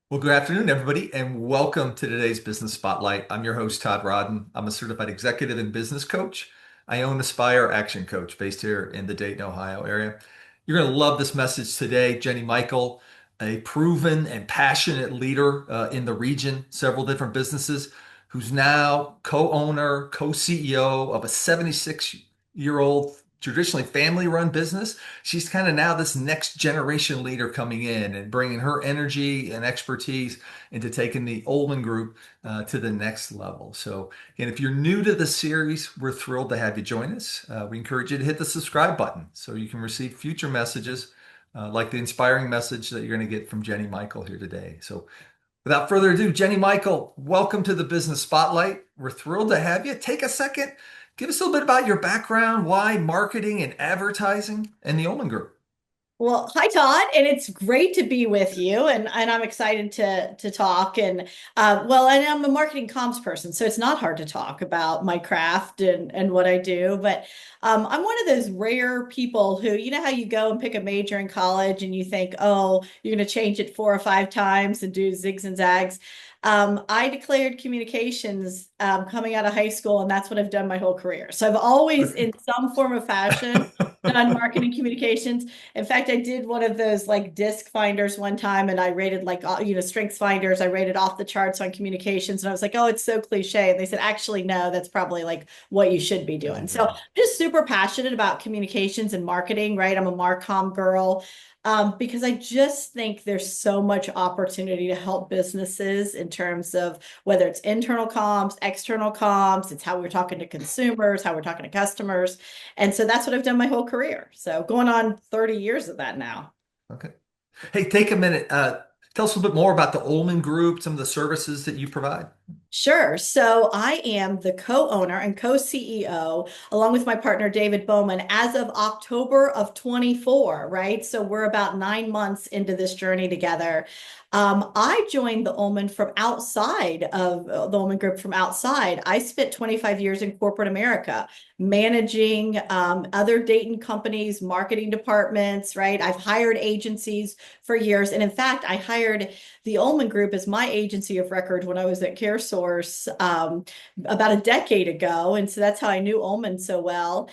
Well, good afternoon, everybody, and welcome to today's Business Spotlight. I'm your host, Todd Rodden. I'm a certified executive and business coach. I own Aspire Action Coach based here in the Dayton, Ohio area. You're going to love this message today. Jenny Michael, a proven and passionate leader in the region, several different businesses, who's now co-owner, co-CEO of a 76-year-old traditionally family-run business. She's kind of now this next generation leader coming in and bringing her energy and expertise into taking the Ohlmann Group to the next level. So, again, if you're new to the series, we're thrilled to have you join us. We encourage you to hit the subscribe button so you can receive future messages like the inspiring message that you're going to get from Jenny Michael here today. So, without further ado, Jenny Michael, welcome to the Business Spotlight. We're thrilled to have you. Take a second, give us a little bit about your background, why marketing and advertising, and the Ohlmann Group. Well, hi Todd, and it's great to be with you, and I'm excited to talk. And I'm a marketing comms person, so it's not hard to talk about my craft and what I do. But I'm one of those rare people who, you know, how you go and pick a major in college and you think, oh, you're going to change it 4 or 5 times and do zigs and zags. I declared communications coming out of high school, and that's what I've done my whole career. So I've always, in some form of fashion, done marketing communications. In fact, I did one of those like disc finders one time and I rated like, strengths finders. I rated off the charts on communications and I was like, oh, it's so cliche. And they said, actually, no, that's probably like what you should be doing. So I'm just super passionate about communications and marketing, right? I'm a Marcom girl. Because I just think there's so much opportunity to help businesses in terms of whether it's internal comms, external comms, it's how we're talking to consumers, how we're talking to customers. And so that's what I've done my whole career. So going on 30 years of that now. Okay. Hey, take a minute. Tell us a little bit more about the Ullman Group, some of the services that you provide. Sure. So I am the co-owner and co-CEO along with my partner David Bowman as of October of 24, right? So we're about 9 months into this journey together. I joined the Ullman from outside of the Ullman Group from outside. I spent 25 years in corporate America managing other Dayton companies, marketing departments, right? I've hired agencies for years. And in fact, I hired the Ullman Group as my agency of record when I was at CareSource about a decade ago. And so that's how I knew Ullman so well.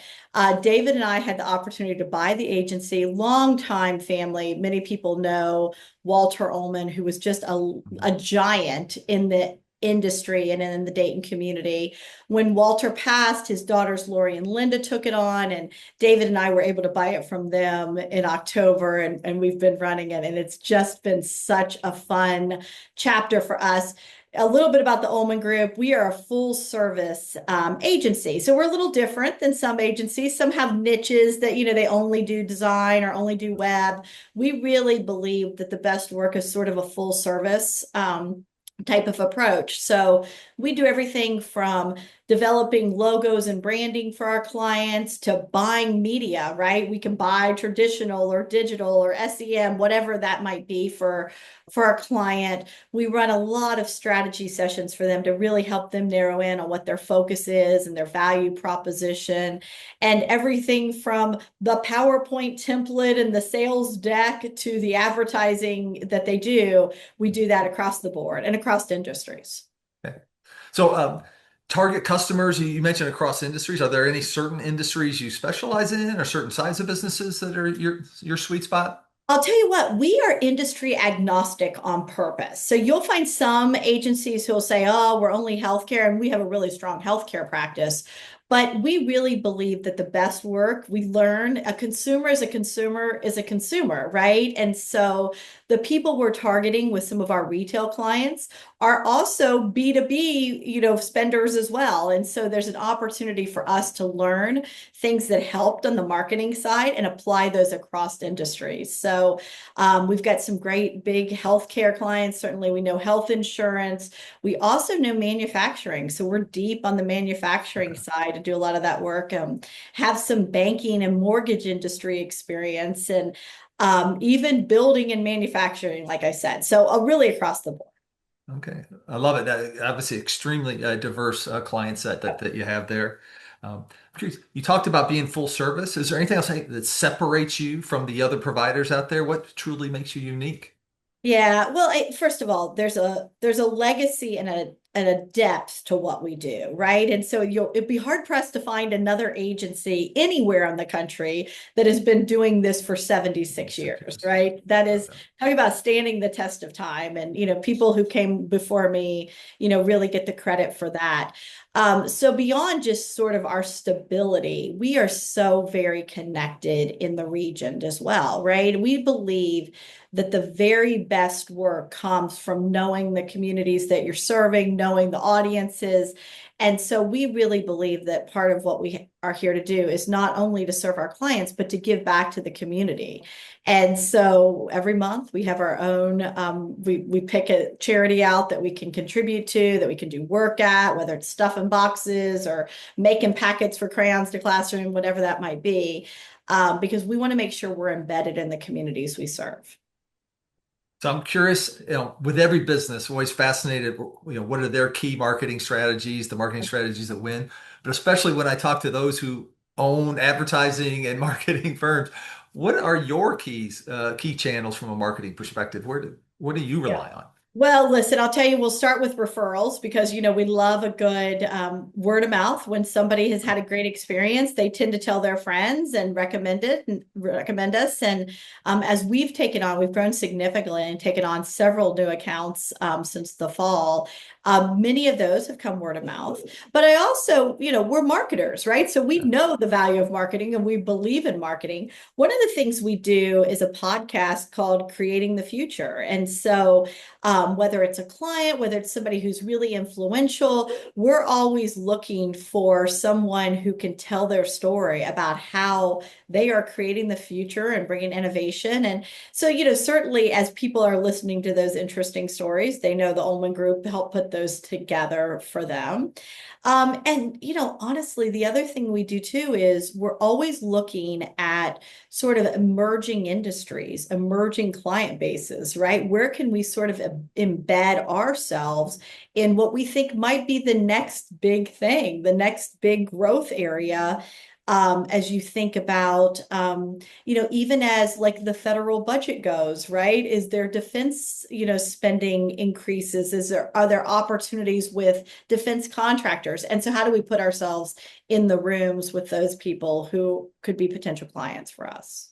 David and I had the opportunity to buy the agency, longtime family. Many people know Walter Ullman, who was just a giant in the industry and in the Dayton community. When Walter passed, his daughters Lori and Linda took it on, and David and I were able to buy it from them in October, and we've been running it, and it's just been such a fun chapter for us. A little bit about the Ullman Group. We are a full service agency. So we're a little different than some agencies. Some have niches that, they only do design or only do web. We really believe that the best work is sort of a full service type of approach. So we do everything from developing logos and branding for our clients to buying media, right? We can buy traditional or digital or SEM, whatever that might be for our client. We run a lot of strategy sessions for them to really help them narrow in on what their focus is and their value proposition, and everything from the PowerPoint template and the sales deck to the advertising that they do. We do that across the board and across industries. Okay. So, target customers, you mentioned across industries. Are there any certain industries you specialize in or certain size of businesses that are your sweet spot? I'll tell you what, we are industry agnostic on purpose. So you'll find some agencies who'll say, oh, we're only healthcare, and we have a really strong healthcare practice. But we really believe that the best work we learn, a consumer is a consumer is a consumer, right? And so the people we're targeting with some of our retail clients are also B2B, spenders as well. And so there's an opportunity for us to learn things that helped on the marketing side and apply those across industries. So we've got some great big healthcare clients. Certainly, we know health insurance. We also know manufacturing. So we're deep on the manufacturing side to do a lot of that work. Have some banking and mortgage industry experience, and even building and manufacturing, like I said. So really across the board. Okay, I love it. Obviously, extremely diverse client set that you have there. I'm curious, you talked about being full service. Is there anything else that separates you from the other providers out there? What truly makes you unique? Yeah, well, first of all, there's a legacy and a depth to what we do, right? And so it'd be hard pressed to find another agency anywhere in the country that has been doing this for 76 6 years, years. right? That is Okay. talking about standing the test of time. And people who came before me, really get the credit for that. So beyond just sort of our stability, we are so very connected in the region as well, right? We believe that the very best work comes from knowing the communities that you're serving, knowing the audiences. And so we really believe that part of what we are here to do is not only to serve our clients, but to give back to the community. And so every month we have our own, we pick a charity out that we can contribute to, that we can do work at, whether it's stuffing boxes or making packets for crayons to classroom, whatever that might be, because we want to make sure we're embedded in the communities we serve. So I'm curious, with every business, always fascinated, what are their key marketing strategies, the marketing strategies that win, but especially when I talk to those who own advertising and marketing firms, what are your key channels from a marketing perspective? What do you Yeah. rely on? Well, listen, I'll tell you, we'll start with referrals because, we love a good word of mouth. When somebody has had a great experience, they tend to tell their friends and recommend it and recommend us. And as we've grown significantly and taken on several new accounts since the fall. Many of those have come word of mouth. But I also, we're marketers, right? So we know the value of marketing and we believe in marketing. One of the things we do is a podcast called Creating the Future. And so, whether it's a client, whether it's somebody who's really influential, we're always looking for someone who can tell their story about how they are creating the future and bringing innovation. And so, certainly as people are listening to those interesting stories, they know the Ohlmann Group helped put those together for them. And, honestly, the other thing we do too is we're always looking at sort of emerging industries, emerging client bases, right? Where can we sort of embed ourselves in what we think might be the next big thing, the next big growth area? As you think about, even as like the federal budget goes, right? Is there defense, spending increases? Are there opportunities with defense contractors? And so how do we put ourselves in the rooms with those people who could be potential clients for us?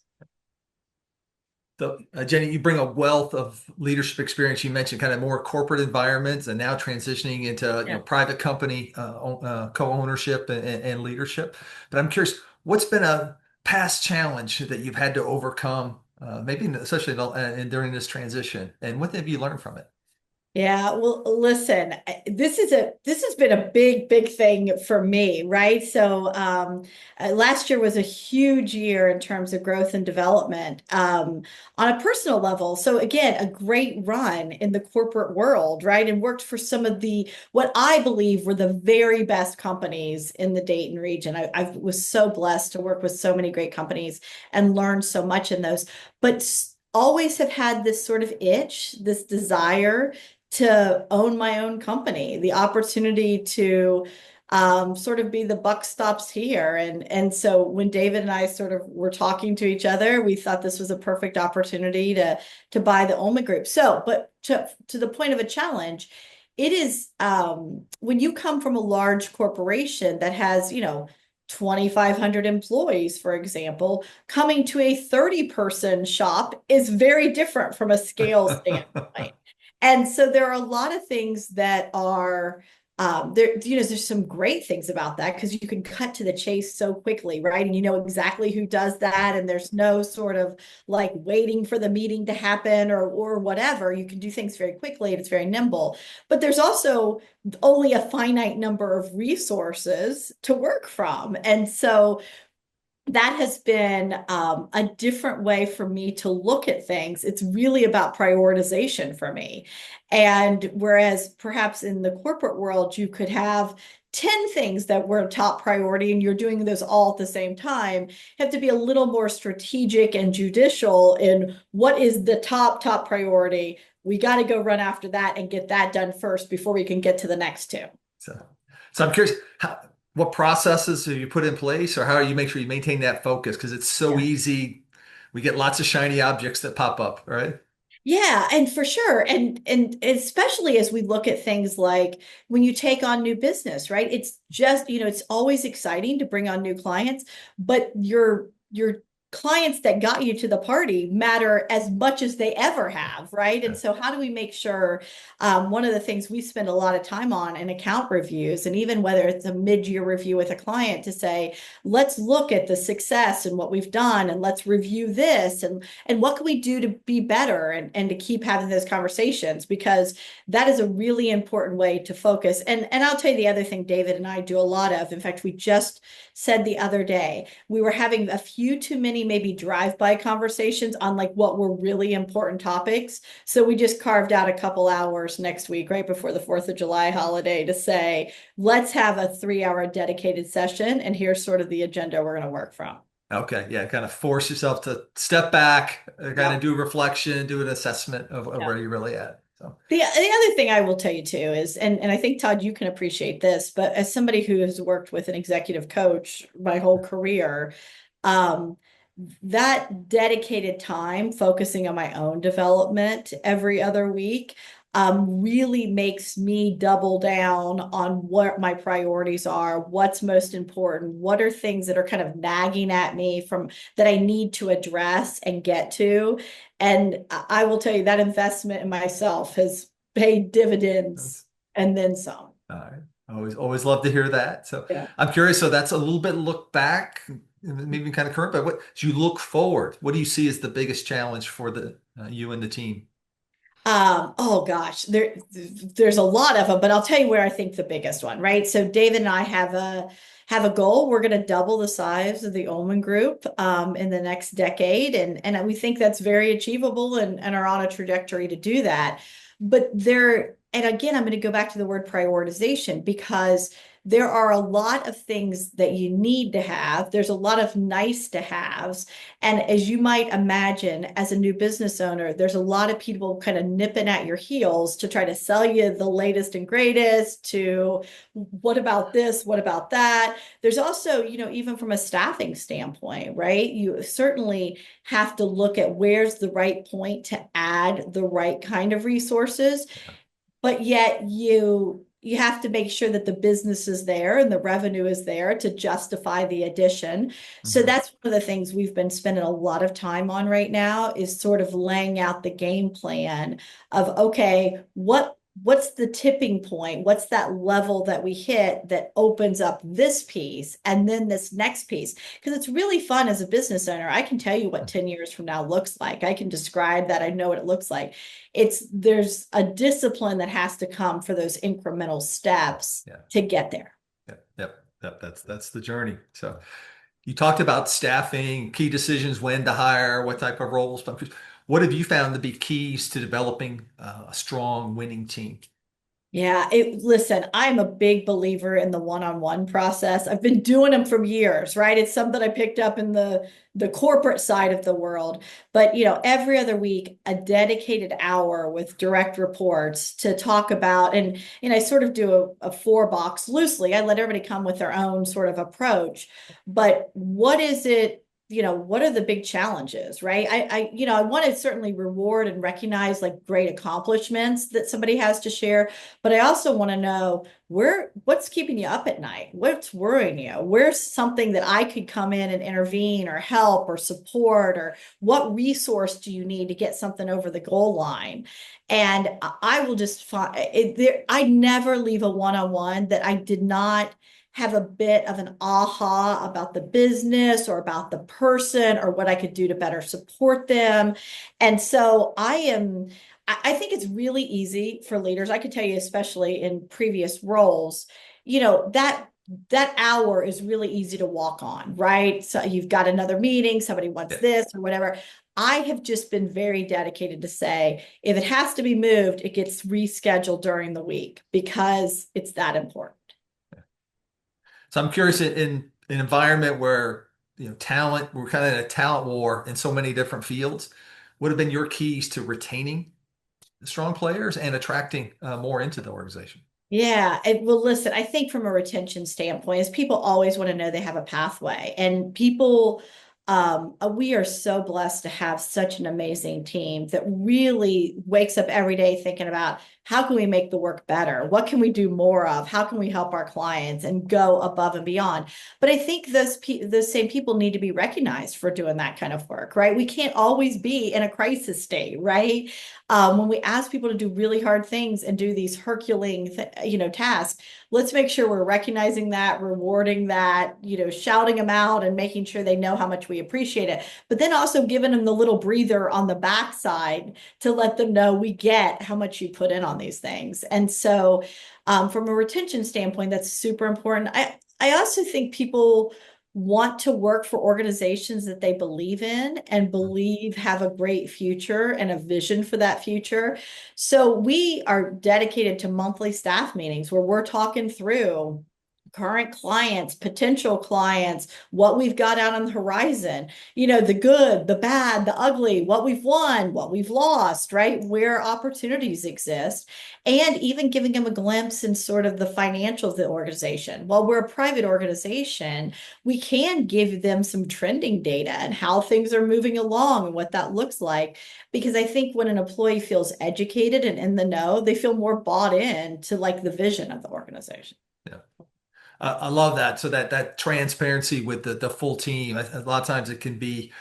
So, Jenny, you bring a wealth of leadership experience. You mentioned kind of more corporate environments and now transitioning into, Yeah. private company co-ownership and leadership. But I'm curious, what's been a past challenge that you've had to overcome, maybe especially during this transition, and what have you learned from it? Yeah, well, listen, this has been a big, big thing for me, right? So, last year was a huge year in terms of growth and development, on a personal level. So again, a great run in the corporate world, right? And worked for some of what I believe were the very best companies in the Dayton region. I was so blessed to work with so many great companies and learn so much in those, but always have had this sort of itch, this desire to own my own company, the opportunity to sort of be the buck stops here. And so when David and I sort of were talking to each other, we thought this was a perfect opportunity to buy the Ohlmann Group. So, but to the point of a challenge, it is when you come from a large corporation that has, 2,500 employees, for example, coming to a 30-person shop is very different from a scale standpoint. And so there are a lot of things that are there, there's some great things about that because you can cut to the chase so quickly, right? And you know exactly who does that, and there's no sort of like waiting for the meeting to happen or whatever. You can do things very quickly and it's very nimble. But there's also only a finite number of resources to work from. And so that has been a different way for me to look at things. It's really about prioritization for me. And whereas perhaps in the corporate world, you could have 10 things that were top priority and you're doing those all at the same time, you have to be a little more strategic and judicial in what is the top priority. We got to go run after that and get that done first before we can get to the next two. So, so I'm curious, what processes have you put in place, or how do you make sure you maintain that focus? Because it's so Yeah. easy. We get lots of shiny objects that pop up, right? Yeah, and for sure. And especially as we look at things like when you take on new business, right? It's just, it's always exciting to bring on new clients, but your clients that got you to the party matter as much as they ever have, right? And Yeah. so how do we make sure one of the things we spend a lot of time on in account reviews, and even whether it's a mid-year review with a client to say, let's look at the success and what we've done and let's review this and what can we do to be better and to keep having those conversations because that is a really important way to focus and I'll tell you the other thing David and I do a lot of, in fact we just said the other day we were having a few too many maybe drive-by conversations on like what were really important topics, so we just carved out a couple hours next week right before the 4th of July holiday to say let's have a 3 hour dedicated session and here's sort of the agenda we're going to work from. Okay, yeah, kind of force yourself to step back, kind of Yep. do a reflection, do an assessment of Yep. where you're really at. So, The other thing I will tell you too is, and I think Todd, you can appreciate this, but as somebody who has worked with an executive coach my whole career, um, that dedicated time focusing on my own development every other week really makes me double down on what my priorities are, what's most important, what are things that are kind of nagging at me from that I need to address and get to. And I will tell you that investment in myself has paid dividends and then some. all right. Always love to hear that. So Yeah. I'm curious. So that's a little bit look back, maybe kind of current, but what as you look forward, what do you see as the biggest challenge for the you and the team? Oh gosh, there's a lot of them, but I'll tell you where I think the biggest one, right? So David and I have a goal. We're going to double the size of the Ohlmann Group in the next decade, and we think that's very achievable and are on a trajectory to do that. But there, and again, I'm going to go back to the word prioritization because there are a lot of things that you need to have. There's a lot of nice to haves. And as you might imagine, as a new business owner, there's a lot of people kind of nipping at your heels to try to sell you the latest and greatest to what about this? What about that? There's also, even from a staffing standpoint, right? You certainly have to look at where's the right point to add the right kind of resources, but yet you have to make sure that the business is there and the revenue is there to justify the addition. So Mhm. that's one of the things we've been spending a lot of time on right now is sort of laying out the game plan of okay, what's the tipping point? What's that level that we hit that opens up this piece and then this next piece? Because it's really fun as a business owner. I can tell you what 10 years from now looks like. I can describe that. I know what it looks like. There's a discipline that has to come for those incremental steps Yeah, to get there. yep. That's the journey. So you talked about staffing, key decisions, when to hire, what type of roles. But what have you found to be keys to developing a strong winning team? Yeah, listen, I'm a big believer in the one-on-one process. I've been doing them for years, right? It's something I picked up in the corporate side of the world. But, every other week, a dedicated hour with direct reports to talk about, and I sort of do a four box loosely. I let everybody come with their own sort of approach. But what is it? What are the big challenges, right? I want to certainly reward and recognize like great accomplishments that somebody has to share, but I also want to know what's keeping you up at night? What's worrying you? Where's something that I could come in and intervene or help or support, or what resource do you need to get something over the goal line? And I will just find I never leave a one-on-one that I did not have a bit of an aha about the business or about the person or what I could do to better support them. And so I think it's really easy for leaders. I could tell you, especially in previous roles, that hour is really easy to walk on, right? So you've got another meeting, somebody wants Yeah. this or whatever. I have just been very dedicated to say if it has to be moved, it gets rescheduled during the week because it's that important. So I'm curious in an environment where talent, we're kind of in a talent war in so many different fields. What have been your keys to retaining strong players and attracting more into the organization? Yeah, well, listen, I think from a retention standpoint, is people always want to know they have a pathway, and people We are so blessed to have such an amazing team that really wakes up every day thinking about how can we make the work better? What can we do more of? How can we help our clients and go above and beyond? But I think those same people need to be recognized for doing that kind of work, right? We can't always be in a crisis state, right? When we ask people to do really hard things and do these Herculean, tasks, let's make sure we're recognizing that, rewarding that, shouting them out and making sure they know how much we appreciate it. But then also giving them the little breather on the backside to let them know we get how much you put in on these things. And so, from a retention standpoint, that's super important. I also think people want to work for organizations that they believe in and believe have a great future and a vision for that future. So we are dedicated to monthly staff meetings where we're talking through current clients, potential clients, what we've got out on the horizon, the good, the bad, the ugly, what we've won, what we've lost, right? Where opportunities exist, and even giving them a glimpse in sort of the financials of the organization. While we're a private organization, we can give them some trending data and how things are moving along and what that looks like. Because I think when an employee feels educated and in the know, they feel more bought in to like the vision of the organization. Yeah. I love that. So that transparency with the full team, a lot of times it can be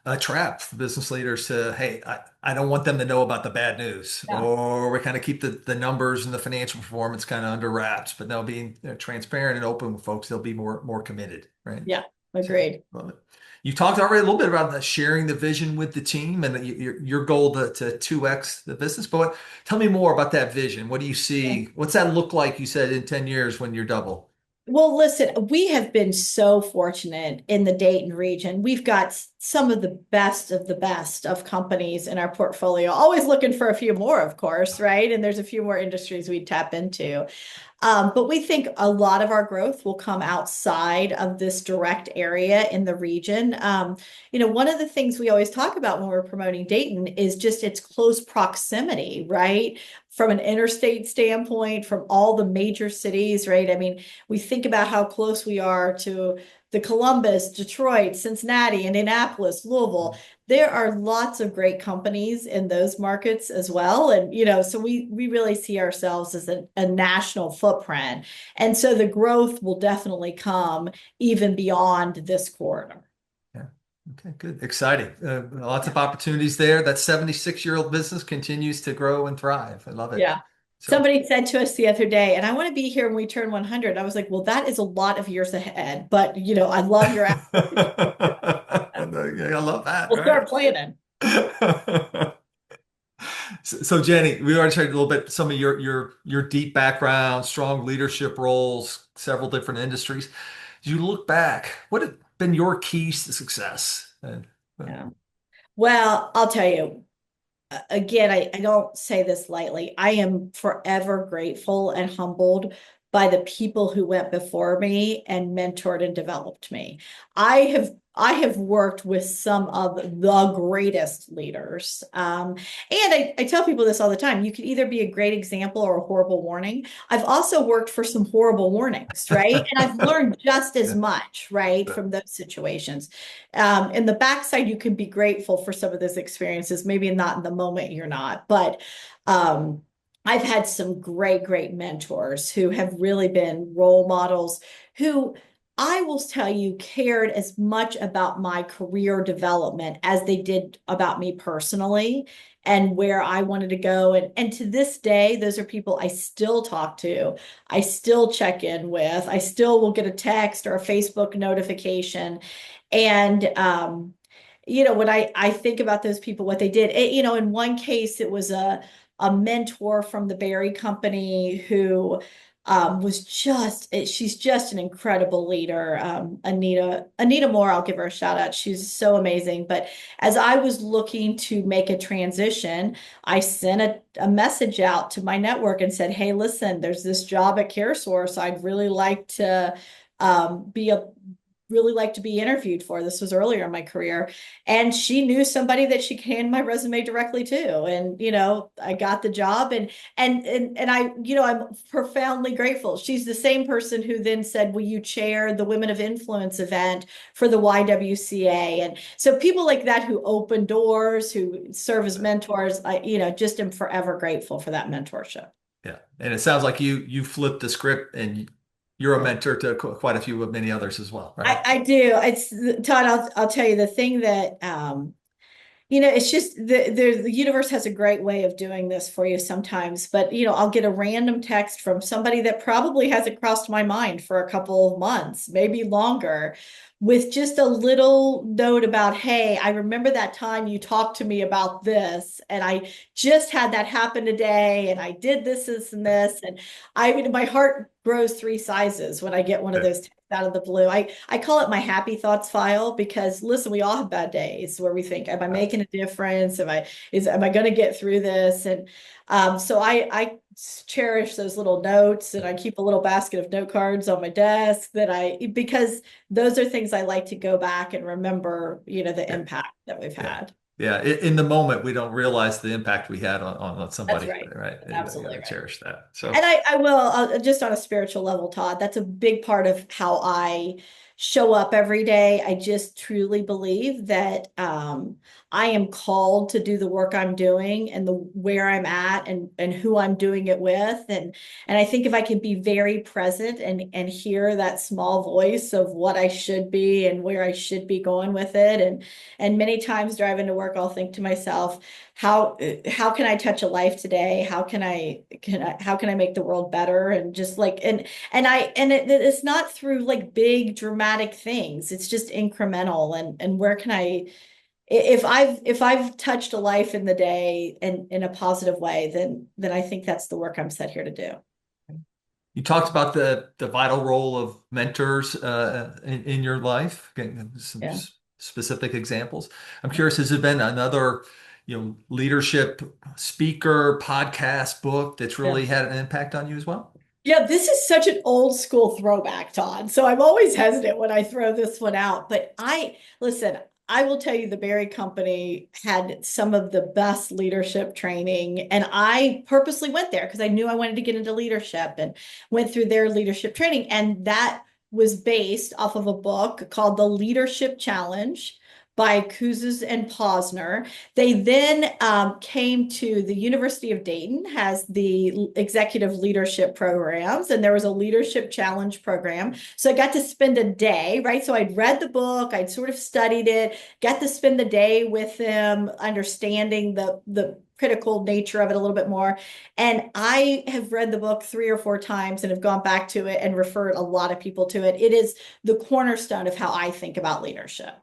a trap for business leaders to, hey, I don't want them to know about the bad news, Yeah. or we kind of keep the numbers and the financial performance kind of under wraps. But now being transparent and open with folks, they'll be more committed, right? Yeah. So Agreed. love it. You talked already a little bit about the sharing the vision with the team and your goal to 2x the business. But tell me more about that vision. What do you see? What's that look like? You said in 10 years when you're double. Well, listen, we have been so fortunate in the Dayton region. We've got some of the best of companies in our portfolio, always looking for a few more, of course, right? And there's a few more industries we tap into. But we think a lot of our growth will come outside of this direct area in the region. One of the things we always talk about when we're promoting Dayton is just its close proximity, right? From an interstate standpoint, from all the major cities, right? I mean, we think about how close we are to the Columbus, Detroit, Cincinnati, Indianapolis, Louisville. There are lots of great companies in those markets as well. And, so we really see ourselves as a national footprint. And so the growth will definitely come even beyond this corridor. Yeah. Okay, good. Exciting. Lots of opportunities there. That 76-year-old business continues to grow and thrive. I love it. Yeah. So, Somebody said to us the other day, and I want to be here when we turn 100. I was like, well, that is a lot of years ahead, but I love your aspiration. I love that, We'll right? start planning. So, Jenny, we already shared a little bit some of your deep background, strong leadership roles, several different industries. As you look back, what have been your keys to success? Yeah. Well, I'll tell you, again, I don't say this lightly. I am forever grateful and humbled by the people who went before me and mentored and developed me. I have worked with some of the greatest leaders. And I tell people this all the time. You can either be a great example or a horrible warning. I've also worked for some horrible warnings, right? And I've learned just as Yeah. much, right, from those situations. In the backside, you can be grateful for some of those experiences. Maybe not in the moment, you're not, but I've had some great mentors who have really been role models who I will tell you cared as much about my career development as they did about me personally and where I wanted to go. And to this day, those are people I still talk to, I still check in with, I still will get a text or a Facebook notification. And when I think about those people, what they did, in one case, it was a mentor from the Berry Company who she's just an incredible leader. Anita Moore, I'll give her a shout out. She's so amazing. But as I was looking to make a transition, I sent a message out to my network and said, hey, listen, there's this job at CareSource. I'd really like to be a really like to be interviewed for. This was earlier in my career. And she knew somebody that she can hand my resume directly to. And, I got the job and I'm profoundly grateful. She's the same person who then said, will you chair the Women of Influence event for the YWCA? And so people like that who open doors, who serve as mentors, just am forever grateful for that mentorship. Yeah. And it sounds like you flipped the script and you're a mentor to quite a few of many others as well, right? I do. It's Todd, I'll tell you the thing that it's just the universe has a great way of doing this for you sometimes. But I'll get a random text from somebody that probably hasn't crossed my mind for a couple of months, maybe longer, with just a little note about, hey, I remember that time you talked to me about this, and I just had that happen today, and I did this, and this, and my heart grows three sizes when I get one of Yeah. those texts out of the blue. I call it my happy thoughts file because listen, we all have bad days where we think, am I making a difference? Am I going to get through this? And so I cherish those little notes, and I keep a little basket of note cards on my desk because those are things I like to go back and remember, the Yeah. impact that we've Yeah. had. Yeah. In the moment, we don't realize the impact we had on That's somebody, right. right? You got Absolutely to right. cherish that. So, And I will, just on a spiritual level, Todd, that's a big part of how I show up every day. I just truly believe that I am called to do the work I'm doing and the where I'm at and who I'm doing it with. And I think if I can be very present and hear that small voice of what I should be and where I should be going with it. And many times driving to work, I'll think to myself, how can I touch a life today? How can I make the world better? And just like it's not through like big dramatic things. It's just incremental and where can I if I've touched a life in the day and in a positive way, then I think that's the work I'm set here to do. you talked about the vital role of mentors in your life. Some Yeah. specific examples. I'm curious, has there been another, leadership speaker, podcast, book that's Yeah. really had an impact on you as well? Yeah, this is such an old school throwback, Todd. So I'm always hesitant when I throw this one out. But listen, I will tell you the Berry Company had some of the best leadership training. And I purposely went there because I knew I wanted to get into leadership and went through their leadership training. And that was based off of a book called The Leadership Challenge by Kouzes and Posner. They then came to the University of Dayton, has the executive leadership programs, and there was a leadership challenge program. So I got to spend a day, right? So I'd read the book, I'd sort of studied it, got to spend the day with them, understanding the critical nature of it a little bit more. And I have read the book 3 or 4 times and have gone back to it and referred a lot of people to it. It is the cornerstone of how I think about leadership.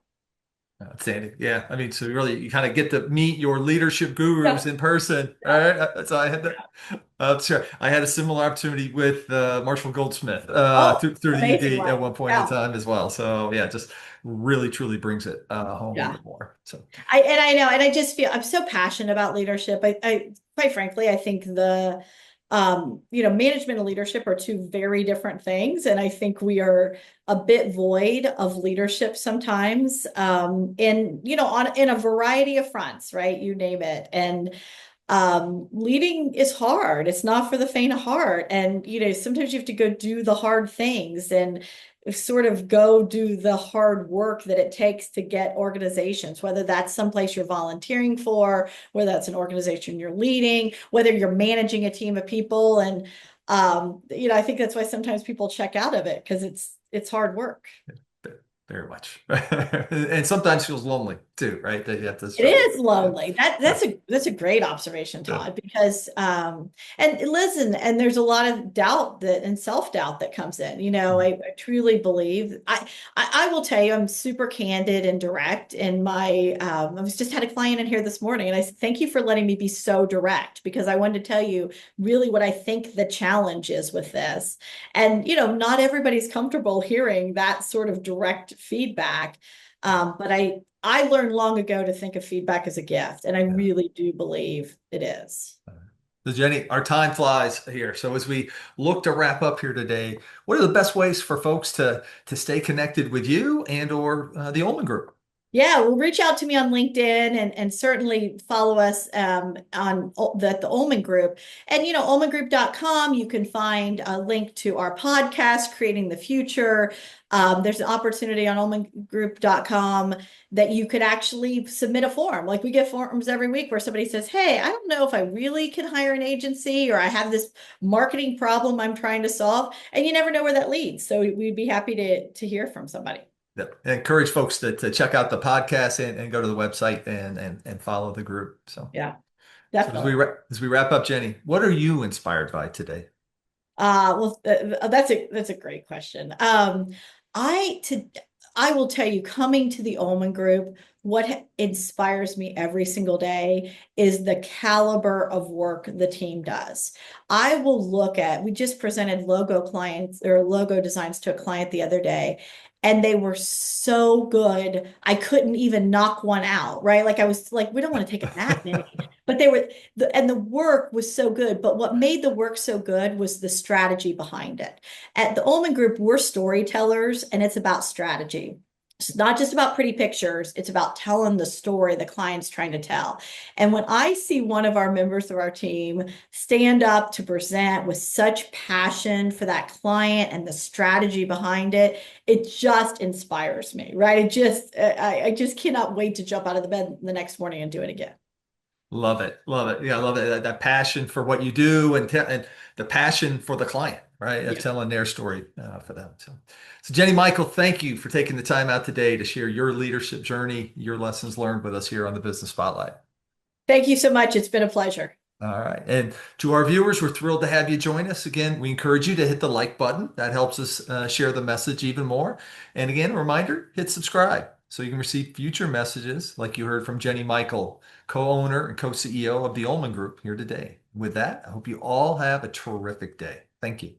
Outstanding. Yeah. I mean, so really you kind of get to meet your leadership gurus Yeah. in person. All right. So I had that. Sure. I had a similar opportunity with Marshall Goldsmith Oh, through the amazing UD at one. one point in Yeah. time as well. So yeah, just really truly brings it home Yeah. even more. So I know, and I just feel I'm so passionate about leadership. I quite frankly, I think management and leadership are two very different things. And I think we are a bit void of leadership sometimes, in a variety of fronts, right? You name it. And leading is hard. It's not for the faint of heart. And, sometimes you have to go do the hard things and sort of go do the hard work that it takes to get organizations, whether that's someplace you're volunteering for, whether that's an organization you're leading, whether you're managing a team of people. And, I think that's why sometimes people check out of it because it's hard work. very much. And sometimes feels lonely too, right? That you have to It struggle is with. Yeah. lonely. That's a great observation, Yeah. Todd, because and listen, and there's a lot of doubt and self-doubt that comes in. I truly believe I will tell you, I'm super candid and direct in my I was just had a client in here this morning and I said, thank you for letting me be so direct because I wanted to tell you really what I think the challenge is with this. And not everybody's comfortable hearing that sort of direct feedback. But I learned long ago to think of feedback as a gift, and I Yeah. really do believe it is. So Jenny, our time flies here. So as we look to wrap up here today, what are the best ways for folks to stay connected with you and or the Ohlmann Group? Yeah, well, reach out to me on LinkedIn and certainly follow us on the Ohlmann Group. And, ullmangroup.com, you can find a link to our podcast, Creating the Future. There's an opportunity on ullmangroup.com that you could actually submit a form. Like we get forms every week where somebody says, hey, I don't know if I really can hire an agency or I have this marketing problem I'm trying to solve. And you never know where that leads. So we'd be happy to hear from somebody. Yeah. I encourage folks to check out the podcast and go to the website and follow the group. Yeah, So as definitely. as we wrap up, Jenny, what are you inspired by today? That's a great question. I to I will tell you, coming to the Ullman Group, what inspires me every single day is the caliber of work the team does. I will look at, we just presented logo clients or logo designs to a client the other day, and they were so good. I couldn't even knock one out, right? Like I was like, we don't want to take it that many, but and the work was so good. But what made the work so good was the strategy behind it. At the Ullman Group, we're storytellers and it's about strategy. It's not just about pretty pictures, it's about telling the story the client's trying to tell. And when I see one of our members of our team stand up to present with such passion for that client and the strategy behind it, it just inspires me, right? I just cannot wait to jump out of the bed the next morning and do it again. Love it. Love it. Yeah, I love it. That passion for what you do and the passion for the client, right? Yeah. Telling their story for them. So Jenny Michael, thank you for taking the time out today to share your leadership journey, your lessons learned with us here on the Business Spotlight. Thank you so much. It's been a pleasure. All right. And to our viewers, we're thrilled to have you join us. Again, we encourage you to hit the like button. That helps us share the message even more. And again, a reminder, hit subscribe so you can receive future messages like you heard from Jenny Michael, co-owner and co-CEO of the Ullman Group here today. With that, I hope you all have a terrific day. Thank you.